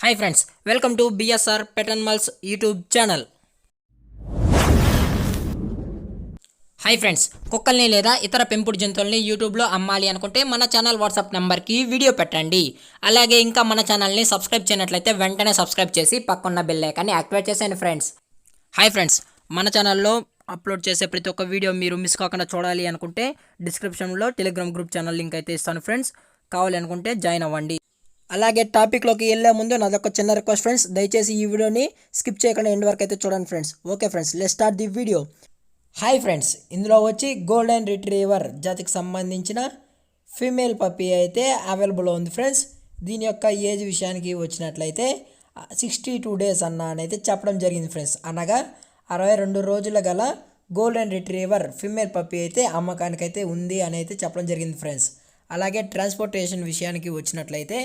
Hi friends, welcome to BSR pet animals YouTube channel. Hi friends, కుక్కల్ని లేదా ఇతర పెంపుడు జంతువుల్ని యూట్యూబ్లో అమ్మాలి అనుకుంటే మన ఛానల్ వాట్సాప్ నెంబర్కి వీడియో పెట్టండి. అలాగే ఇంకా మన ఛానల్ని సబ్స్క్రైబ్ చేయనట్లయితే వెంటనే సబ్స్క్రైబ్ చేసి పక్కన్న బెల్ ఐకాన్ని యాక్టివేట్ చేసేయండి ఫ్రెండ్స్. హాయ్ ఫ్రెండ్స్, మన ఛానల్లో అప్లోడ్ చేసే ప్రతి ఒక్క వీడియో మీరు మిస్ కాకుండా చూడాలి అనుకుంటే డిస్క్రిప్షన్లో టెలిగ్రామ్ గ్రూప్ ఛానల్ లింక్ అయితే ఇస్తాను ఫ్రెండ్స్. కావాలి అనుకుంటే జాయిన్ అవ్వండి. అలాగే టాపిక్లోకి వెళ్ళే ముందు నాదొక చిన్న రిక్వెస్ట్ ఫ్రెండ్స్, దయచేసి ఈ వీడియోని స్కిప్ చేయకుండా ఎండ్ వరకు అయితే చూడండి friends. Okay friends, let's start the video. Hi friends, ఇందులో వచ్చి గోల్డెన్ రిట్రీవర్ జాతికి సంబంధించిన ఫీమేల్ పప్పీ అయితే అవైలబుల్ ఉంది ఫ్రెండ్స్. దీని యొక్క ఏజ్ విషయానికి వచ్చినట్లయితే 62 days అయితే చెప్పడం జరిగింది ఫ్రెండ్స్. అనగా 62 రోజుల గల గోల్డెన్ రిట్రీవర్ ఫీమేల్ పప్పీ అయితే అమ్మకానికైతే ఉంది అని అయితే చెప్పడం జరిగింది ఫ్రెండ్స్. అలాగే ట్రాన్స్పోర్టేషన్ విషయానికి వచ్చినట్లయితే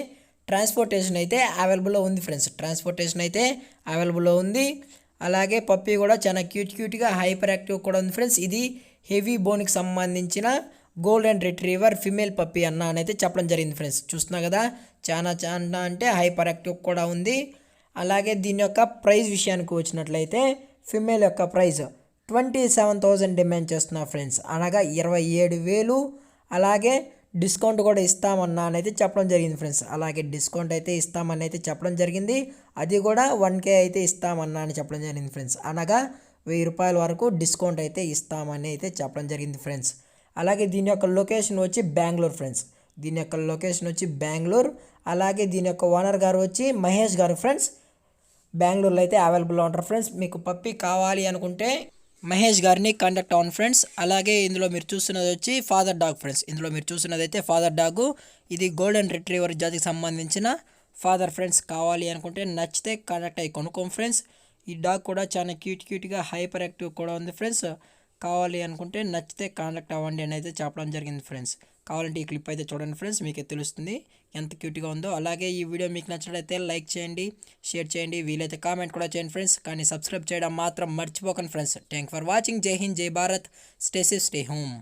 ట్రాన్స్పోర్టేషన్ అయితే అవైలబుల్లో ఉంది ఫ్రెండ్స్. ట్రాన్స్పోర్టేషన్ అయితే అవైలబుల్లో ఉంది. అలాగే పప్పీ కూడా చాలా క్యూట్గా హైపర్ యాక్టివ్ కూడా ఉంది ఫ్రెండ్స్. ఇది హెవీ బోన్కి సంబంధించిన గోల్డెన్ రిట్రీవర్ ఫిమేల్ పప్పీ అయితే చెప్పడం జరిగింది ఫ్రెండ్స్. చూస్తున్నా కదా, చాలా అంటే హైపర్ యాక్టివ్ కూడా ఉంది. అలాగే దీని యొక్క ప్రైస్ విషయానికి వచ్చినట్లయితే ఫిమేల్ యొక్క ప్రైస్ 27,000 డిమాండ్ చేస్తున్నా ఫ్రెండ్స్. అనగా 27,000. అలాగే డిస్కౌంట్ కూడా ఇస్తామన్నా అయితే చెప్పడం జరిగింది ఫ్రెండ్స్. అలాగే డిస్కౌంట్ అయితే ఇస్తామని అయితే చెప్పడం జరిగింది. అది కూడా 1K అయితే ఇస్తామన్నా అని చెప్పడం జరిగింది ఫ్రెండ్స్. అనగా 1000 రూపాయల వరకు డిస్కౌంట్ అయితే ఇస్తామని అయితే చెప్పడం జరిగింది ఫ్రెండ్స్. అలాగే దీని యొక్క లొకేషన్ వచ్చి బెంగళూరు ఫ్రెండ్స్. దీని యొక్క లొకేషన్ వచ్చి బెంగళూరు. అలాగే దీని యొక్క ఓనర్ గారు వచ్చి మహేష్ గారు ఫ్రెండ్స్. బెంగళూరులో అయితే అవైలబుల్లో ఉంటారు ఫ్రెండ్స్. మీకు పప్పీ కావాలి అనుకుంటే మహేష్ గారిని కాంటాక్ట్ అవ్వండి ఫ్రెండ్స్. అలాగే ఇందులో మీరు చూస్తున్నది వచ్చి ఫాదర్ డాగ్ ఫ్రెండ్స్. ఇందులో మీరు చూస్తున్నది అయితే ఫాదర్ డాగు. ఇది గోల్డెన్ రిట్రీవర్ జాతికి సంబంధించిన ఫాదర్ ఫ్రెండ్స్. కావాలి అనుకుంటే నచ్చితే కాంటాక్ట్ అయ్యి కొనుక్కోండి ఫ్రెండ్స్. ఈ డాగ్ కూడా చాలా క్యూట్గా హైపర్ యాక్టివ్ కూడా ఉంది ఫ్రెండ్స్. కావాలి అనుకుంటే నచ్చితే కాంటాక్ట్ అవ్వండి అని అయితే చెప్పడం జరిగింది ఫ్రెండ్స్. కావాలంటే ఈ క్లిప్ అయితే చూడండి ఫ్రెండ్స్, మీకే తెలుస్తుంది ఎంత క్యూట్గా ఉందో. అలాగే ఈ వీడియో మీకు నచ్చినట్లయితే లైక్ చేయండి, షేర్ చేయండి, వీలైతే కామెంట్ కూడా చేయండి ఫ్రెండ్స్. కానీ సబ్స్క్రైబ్ చేయడం మాత్రం మర్చిపోకండి ఫ్రెండ్స్. Thank for watching. జై హింద్, జై Bharat. Stay safe, stay home.